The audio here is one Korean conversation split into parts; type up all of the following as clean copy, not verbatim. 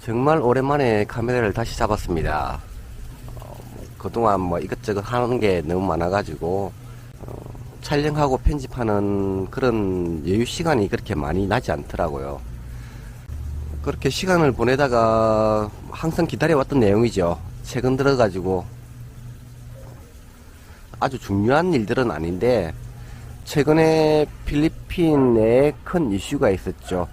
정말 오랜만에 카메라를 다시 잡았습니다. 그동안 뭐 이것저것 하는 게 너무 많아가지고 촬영하고 편집하는 그런 여유 시간이 그렇게 많이 나지 않더라고요. 그렇게 시간을 보내다가 항상 기다려왔던 내용이죠. 최근 들어가지고 아주 중요한 일들은 아닌데 최근에 필리핀에 큰 이슈가 있었죠.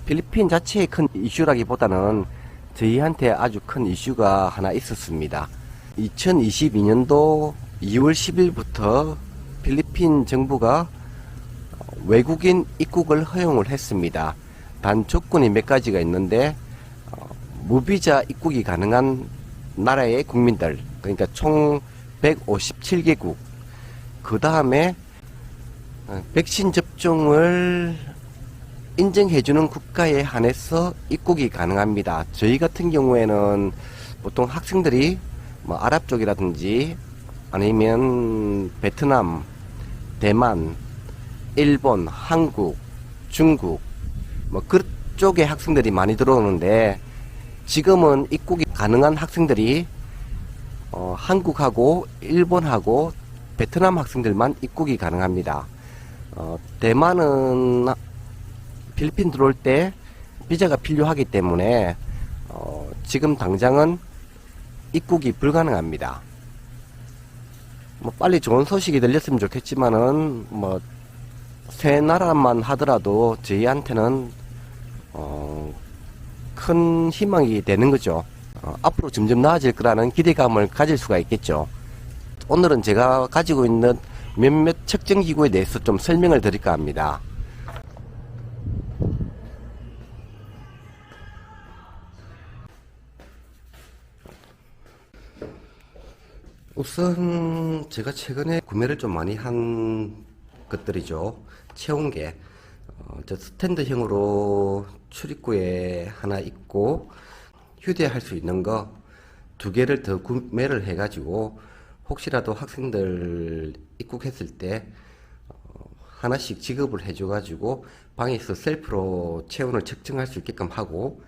필리핀 자체의 큰 이슈라기보다는 저희한테 아주 큰 이슈가 하나 있었습니다. 2022년도 2월 10일부터 필리핀 정부가 외국인 입국을 허용을 했습니다. 단 조건이 몇 가지가 있는데 무비자 입국이 가능한 나라의 국민들, 그러니까 총 157개국, 그 다음에 백신 접종을 인정해주는 국가에 한해서 입국이 가능합니다. 저희 같은 경우에는 보통 학생들이 뭐 아랍 쪽이라든지 아니면 베트남, 대만, 일본, 한국, 중국 뭐 그쪽에 학생들이 많이 들어오는데 지금은 입국이 가능한 학생들이 한국하고 일본하고 베트남 학생들만 입국이 가능합니다. 대만은 필리핀 들어올 때 비자가 필요하기 때문에 지금 당장은 입국이 불가능합니다. 뭐 빨리 좋은 소식이 들렸으면 좋겠지만은 뭐 새 나라만 하더라도 저희한테는 큰 희망이 되는 거죠. 앞으로 점점 나아질 거라는 기대감을 가질 수가 있겠죠. 오늘은 제가 가지고 있는 몇몇 측정 기구에 대해서 좀 설명을 드릴까 합니다. 우선 제가 최근에 구매를 좀 많이 한 것들이죠. 체온계, 저 스탠드형으로 출입구에 하나 있고 휴대할 수 있는 거 2개를 더 구매를 해가지고 혹시라도 학생들 입국했을 때 하나씩 지급을 해줘가지고 방에서 셀프로 체온을 측정할 수 있게끔 하고,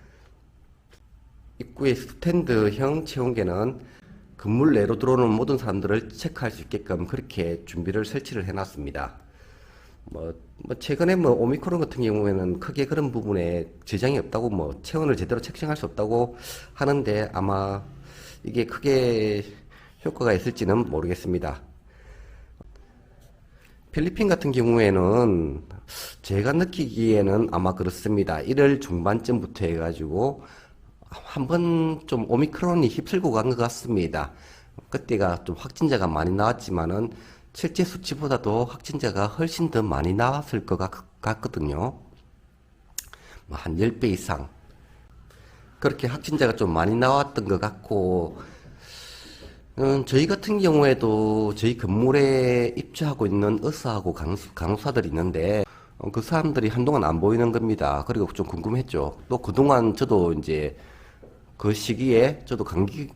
입구에 스탠드형 체온계는 건물 내로 들어오는 모든 사람들을 체크할 수 있게끔 그렇게 준비를 설치를 해놨습니다. 최근에 오미크론 같은 경우에는 크게 그런 부분에 지장이 없다고 체온을 제대로 측정할 수 없다고 하는데 아마 이게 크게 효과가 있을지는 모르겠습니다. 필리핀 같은 경우에는 제가 느끼기에는 아마 그렇습니다. 1월 중반쯤부터 해가지고 한번 좀 오미크론이 휩쓸고 간 것 같습니다. 그때가 좀 확진자가 많이 나왔지만은 실제 수치보다도 확진자가 훨씬 더 많이 나왔을 것 같거든요. 한 10배 이상. 그렇게 확진자가 좀 많이 나왔던 것 같고, 저희 같은 경우에도 저희 건물에 입주하고 있는 의사하고 간호사들이 있는데, 그 사람들이 한동안 안 보이는 겁니다. 그리고 좀 궁금했죠. 또 그동안 저도 이제 그 시기에 저도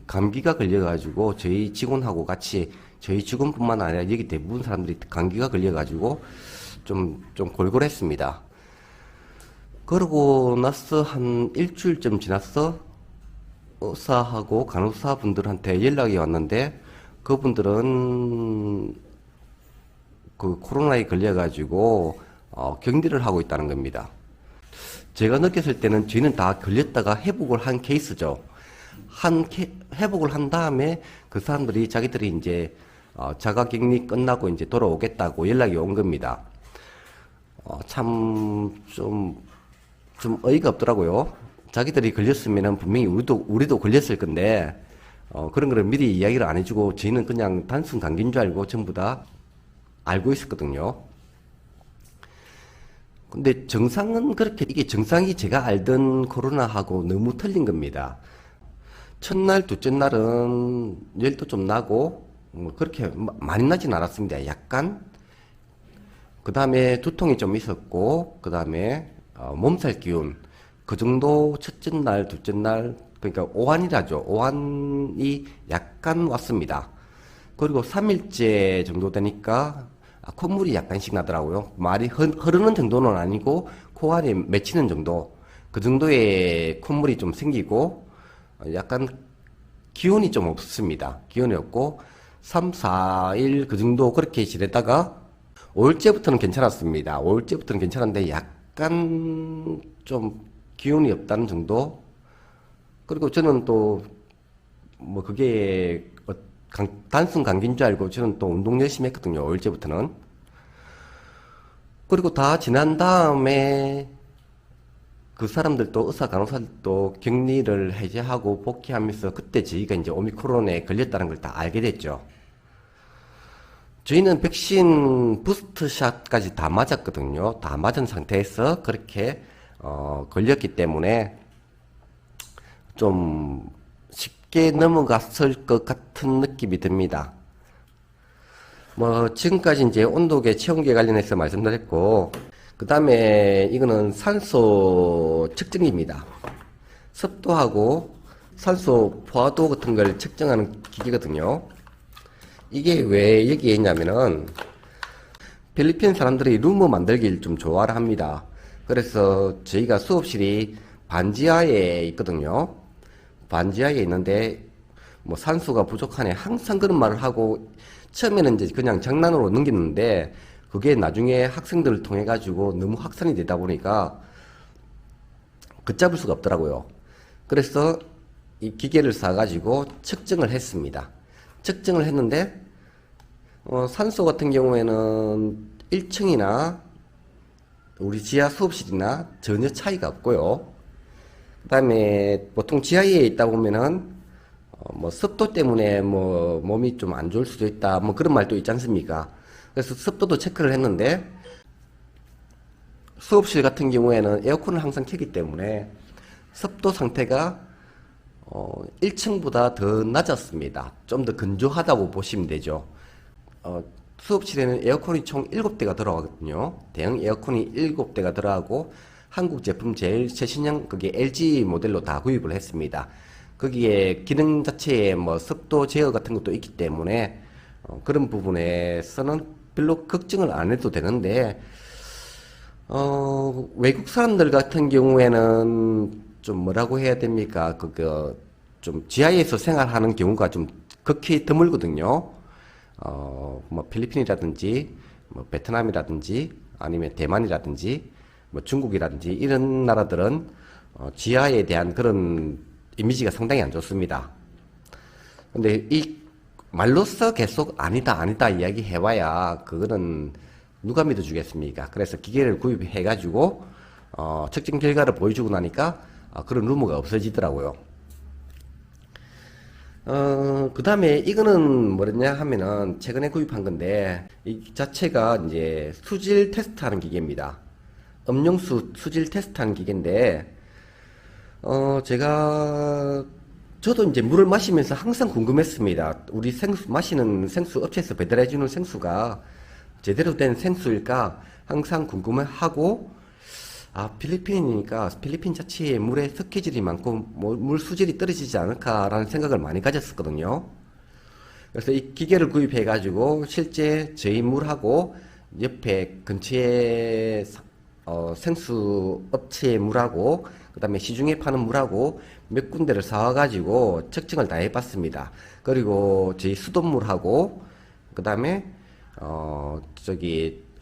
감기가 걸려가지고 저희 직원하고 같이, 저희 직원뿐만 아니라 여기 대부분 사람들이 감기가 걸려가지고 좀 골골했습니다. 그러고 나서 한 일주일쯤 지났어 의사하고 간호사 분들한테 연락이 왔는데 그분들은 그 코로나에 걸려가지고 격리를 하고 있다는 겁니다. 제가 느꼈을 때는 저희는 다 걸렸다가 회복을 한 케이스죠. 회복을 한 다음에 그 사람들이 자기들이 이제 자가격리 끝나고 이제 돌아오겠다고 연락이 온 겁니다. 좀 어이가 없더라고요. 자기들이 걸렸으면은 분명히 우리도 걸렸을 건데 그런 거를 미리 이야기를 안 해주고 저희는 그냥 단순 감기인 줄 알고 전부 다 알고 있었거든요. 근데 정상은 이게 정상이 제가 알던 코로나하고 너무 틀린 겁니다. 첫날, 둘째 날은 열도 좀 나고, 그렇게 많이 나진 않았습니다. 약간. 그 다음에 두통이 좀 있었고, 그 다음에 몸살 기운. 그 정도 첫째 날, 둘째 날, 그러니까 오한이라죠. 오한이 약간 왔습니다. 그리고 3일째 정도 되니까 콧물이 약간씩 나더라고요. 말이 흐르는 정도는 아니고 코 안에 맺히는 정도. 그 정도의 콧물이 좀 생기고 약간 기운이 좀 없습니다. 기운이 없고 3, 4일 그 정도 그렇게 지내다가 5일째부터는 괜찮았습니다. 5일째부터는 괜찮은데 약간 좀 기운이 없다는 정도. 그리고 저는 또 뭐 그게 단순 감기인 줄 알고 저는 또 운동 열심히 했거든요. 5일째부터는. 그리고 다 지난 다음에 그 사람들도 의사 간호사들도 격리를 해제하고 복귀하면서 그때 저희가 이제 오미크론에 걸렸다는 걸 다 알게 됐죠. 저희는 백신 부스트샷까지 다 맞았거든요. 다 맞은 상태에서 그렇게 걸렸기 때문에 좀 쉽게 넘어갔을 것 같은 느낌이 듭니다. 뭐 지금까지 이제 온도계, 체온계 관련해서 말씀드렸고, 그 다음에 이거는 산소 측정기입니다. 습도하고 산소 포화도 같은 걸 측정하는 기계거든요. 이게 왜 여기에 있냐면은 필리핀 사람들이 루머 만들기를 좀 좋아를 합니다. 그래서 저희가 수업실이 반지하에 있거든요. 반지하에 있는데 뭐 산소가 부족하네 항상 그런 말을 하고 처음에는 이제 그냥 장난으로 넘겼는데 그게 나중에 학생들을 통해 가지고 너무 확산이 되다 보니까 걷잡을 수가 없더라고요. 그래서 이 기계를 사가지고 측정을 했습니다. 측정을 했는데 산소 같은 경우에는 1층이나 우리 지하 수업실이나 전혀 차이가 없고요. 그 다음에 보통 지하에 있다 보면은 뭐 습도 때문에 뭐 몸이 좀 안 좋을 수도 있다 뭐 그런 말도 있지 않습니까? 그래서 습도도 체크를 했는데 수업실 같은 경우에는 에어컨을 항상 켜기 때문에 습도 상태가 1층보다 더 낮았습니다. 좀 더 건조하다고 보시면 되죠. 수업실에는 에어컨이 총 7대가 들어가거든요. 대형 에어컨이 7대가 들어가고 한국 제품 제일 최신형 그게 LG 모델로 다 구입을 했습니다. 거기에 기능 자체에 뭐 습도 제어 같은 것도 있기 때문에 그런 부분에서는 별로 걱정을 안 해도 되는데 외국 사람들 같은 경우에는 좀 뭐라고 해야 됩니까? 좀 지하에서 생활하는 경우가 좀 극히 드물거든요. 뭐 필리핀이라든지 뭐 베트남이라든지 아니면 대만이라든지 뭐 중국이라든지 이런 나라들은 지하에 대한 그런 이미지가 상당히 안 좋습니다. 근데 이 말로써 계속 아니다 아니다 이야기 해봐야 그거는 누가 믿어주겠습니까? 그래서 기계를 구입해가지고 측정 결과를 보여주고 나니까 그런 루머가 없어지더라고요. 그 다음에 이거는 뭐냐 하면은 최근에 구입한 건데 이 자체가 이제 수질 테스트하는 기계입니다. 음용수 수질 테스트하는 기계인데 저도 이제 물을 마시면서 항상 궁금했습니다. 우리 마시는 생수, 업체에서 배달해주는 생수가 제대로 된 생수일까 항상 궁금해하고, 필리핀이니까 필리핀 자체에 물의 석회질이 많고, 물 수질이 떨어지지 않을까라는 생각을 많이 가졌었거든요. 그래서 이 기계를 구입해가지고 실제 저희 물하고 옆에 근처에 생수 업체의 물하고 그 다음에 시중에 파는 물하고 몇 군데를 사와가지고 측정을 다 해봤습니다. 그리고 저희 수돗물하고 그 다음에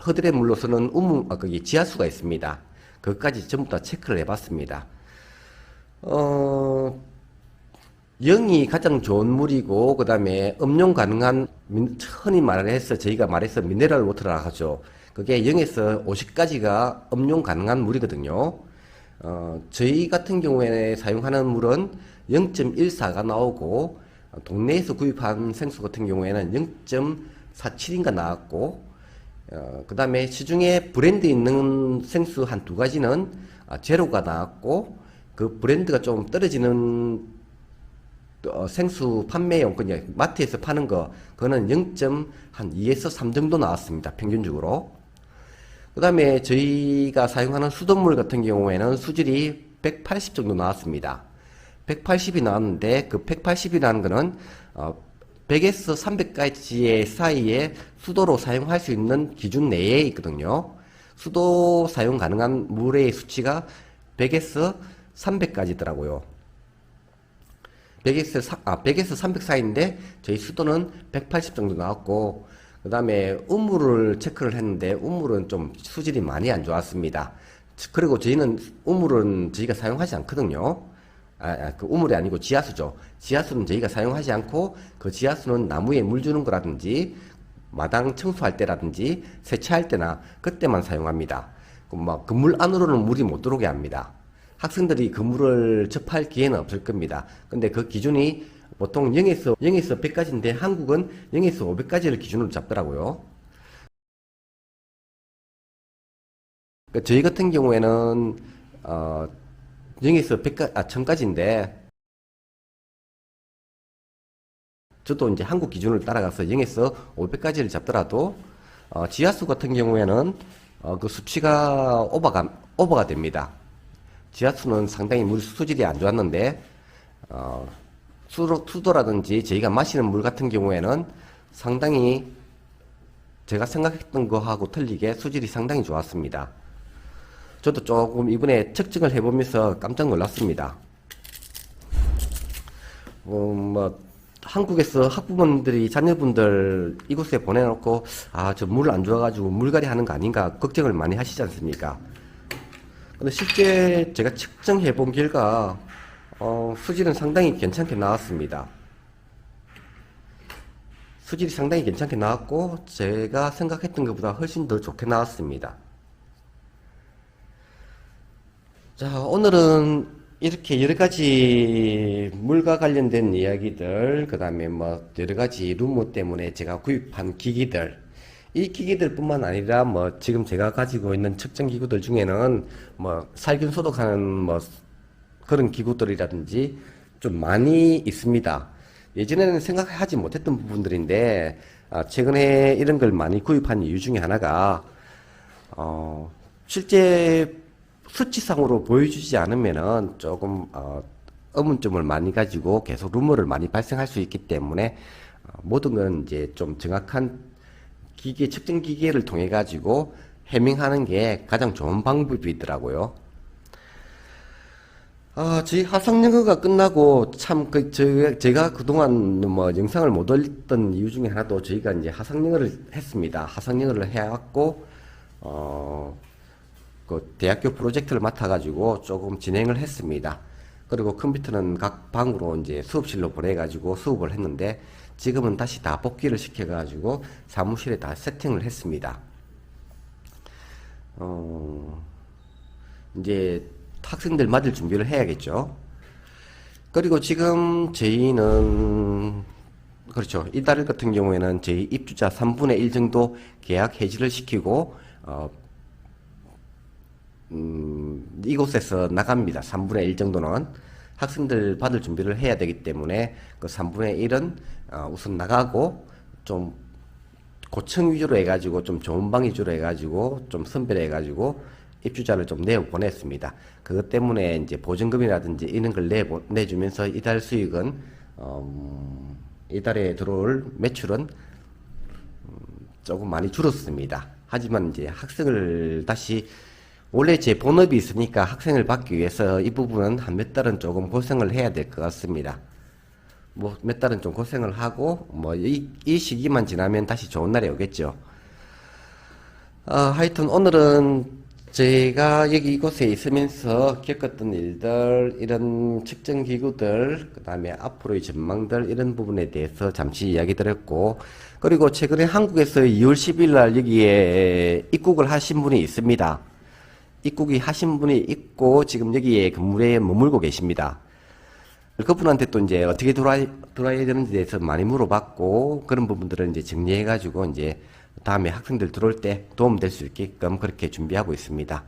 허드렛 물로서는 거기 지하수가 있습니다. 그것까지 전부 다 체크를 해봤습니다. 0이 가장 좋은 물이고 그 다음에 음용 가능한 흔히 말해서 저희가 말해서 미네랄 워터라 하죠. 그게 0에서 50까지가 음용 가능한 물이거든요. 저희 같은 경우에 사용하는 물은 0.14가 나오고 동네에서 구입한 생수 같은 경우에는 0.47인가 나왔고 그 다음에 시중에 브랜드 있는 생수 한 두 가지는 제로가 나왔고 그 브랜드가 좀 떨어지는 생수 판매용 그냥 마트에서 파는 거 그거는 0.2에서 3 정도 나왔습니다. 평균적으로. 그 다음에 저희가 사용하는 수돗물 같은 경우에는 수질이 180 정도 나왔습니다. 180이 나왔는데 그 180이라는 거는 100에서 300까지의 사이에 수도로 사용할 수 있는 기준 내에 있거든요. 수도 사용 가능한 물의 수치가 100에서 300까지더라고요. 100에서 300 사이인데 저희 수도는 180 정도 나왔고, 그 다음에 우물을 체크를 했는데 우물은 좀 수질이 많이 안 좋았습니다. 그리고 저희는 우물은 저희가 사용하지 않거든요. 그 우물이 아니고 지하수죠. 지하수는 저희가 사용하지 않고, 그 지하수는 나무에 물 주는 거라든지 마당 청소할 때라든지 세차할 때나 그때만 사용합니다. 그 물 안으로는 물이 못 들어오게 합니다. 학생들이 그 물을 접할 기회는 없을 겁니다. 근데 그 기준이 보통 0에서 100까지인데 한국은 0에서 500까지를 기준으로 잡더라고요. 그러니까 저희 같은 경우에는 0에서 1000까지인데, 저도 이제 한국 기준을 따라가서 0에서 500까지를 잡더라도 지하수 같은 경우에는 그 수치가 오버가 됩니다. 지하수는 상당히 물 수질이 안 좋았는데 수도라든지 저희가 마시는 물 같은 경우에는 상당히 제가 생각했던 거하고 틀리게 수질이 상당히 좋았습니다. 저도 조금 이번에 측정을 해보면서 깜짝 놀랐습니다. 한국에서 학부모님들이 자녀분들 이곳에 보내놓고 저 물 안 좋아가지고 물갈이 하는 거 아닌가 걱정을 많이 하시지 않습니까? 근데 실제 제가 측정해 본 결과 수질은 상당히 괜찮게 나왔습니다. 수질이 상당히 괜찮게 나왔고 제가 생각했던 것보다 훨씬 더 좋게 나왔습니다. 자, 오늘은 이렇게 여러 가지 물과 관련된 이야기들, 그 다음에 여러 가지 루머 때문에 제가 구입한 기기들, 이 기기들 뿐만 아니라 지금 제가 가지고 있는 측정 기구들 중에는 살균 소독하는 그런 기구들이라든지 좀 많이 있습니다. 예전에는 생각하지 못했던 부분들인데 최근에 이런 걸 많이 구입한 이유 중에 하나가 실제 수치상으로 보여주지 않으면은 조금 의문점을 많이 가지고 계속 루머를 많이 발생할 수 있기 때문에 모든 건 이제 좀 정확한 측정 기계를 통해 가지고 해밍하는 게 가장 좋은 방법이더라고요. 저희 화상영어가 끝나고 참 제가 그동안 영상을 못 올렸던 이유 중에 하나도 저희가 이제 화상영어를 했습니다. 화상영어를 해왔고 그 대학교 프로젝트를 맡아가지고 조금 진행을 했습니다. 그리고 컴퓨터는 각 방으로 이제 수업실로 보내가지고 수업을 했는데 지금은 다시 다 복귀를 시켜가지고 사무실에 다 세팅을 했습니다. 이제 학생들 맞을 준비를 해야겠죠. 그리고 지금 저희는 그렇죠. 이달 같은 경우에는 저희 입주자 3분의 1 정도 계약 해지를 시키고 이곳에서 나갑니다. 3분의 1 정도는 학생들 받을 준비를 해야 되기 때문에 그 3분의 1은 우선 나가고 좀 고층 위주로 해가지고 좀 좋은 방 위주로 해가지고 좀 선별해가지고 입주자를 좀 내어 보냈습니다. 그것 때문에 이제 보증금이라든지 이런 걸 내주면서 이달 수익은 이달에 들어올 매출은 조금 많이 줄었습니다. 하지만 이제 학생을 다시 원래 제 본업이 있으니까 학생을 받기 위해서 이 부분은 한 몇 달은 조금 고생을 해야 될 것 같습니다. 몇 달은 좀 고생을 하고 이 시기만 지나면 다시 좋은 날이 오겠죠. 하여튼 오늘은 제가 여기 이곳에 있으면서 겪었던 일들, 이런 측정 기구들, 그 다음에 앞으로의 전망들 이런 부분에 대해서 잠시 이야기 드렸고, 그리고 최근에 한국에서 2월 10일 날 여기에 입국을 하신 분이 있습니다. 입국이 하신 분이 있고 지금 여기에 건물에 머물고 계십니다. 그분한테 또 이제 어떻게 들어와야 되는지에 대해서 많이 물어봤고, 그런 부분들을 이제 정리해가지고 이제 다음에 학생들 들어올 때 도움될 수 있게끔 그렇게 준비하고 있습니다.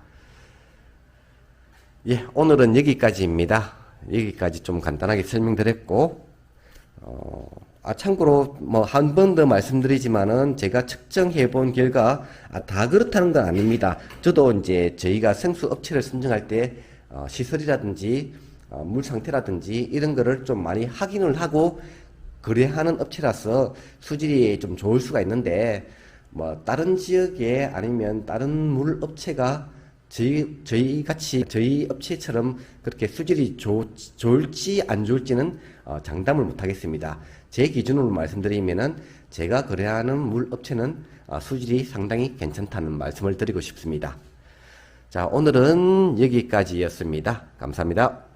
예, 오늘은 여기까지입니다. 여기까지 좀 간단하게 설명드렸고, 참고로 한 번 더 말씀드리지만은 제가 측정해 본 결과 다 그렇다는 건 아닙니다. 저도 이제 저희가 생수 업체를 선정할 때 시설이라든지 물 상태라든지 이런 거를 좀 많이 확인을 하고 거래하는 업체라서 수질이 좀 좋을 수가 있는데 다른 지역에 아니면 다른 물 업체가 저희 같이, 저희 업체처럼 그렇게 수질이 좋을지 안 좋을지는 장담을 못 하겠습니다. 제 기준으로 말씀드리면은 제가 거래하는 물 업체는 수질이 상당히 괜찮다는 말씀을 드리고 싶습니다. 자, 오늘은 여기까지였습니다. 감사합니다.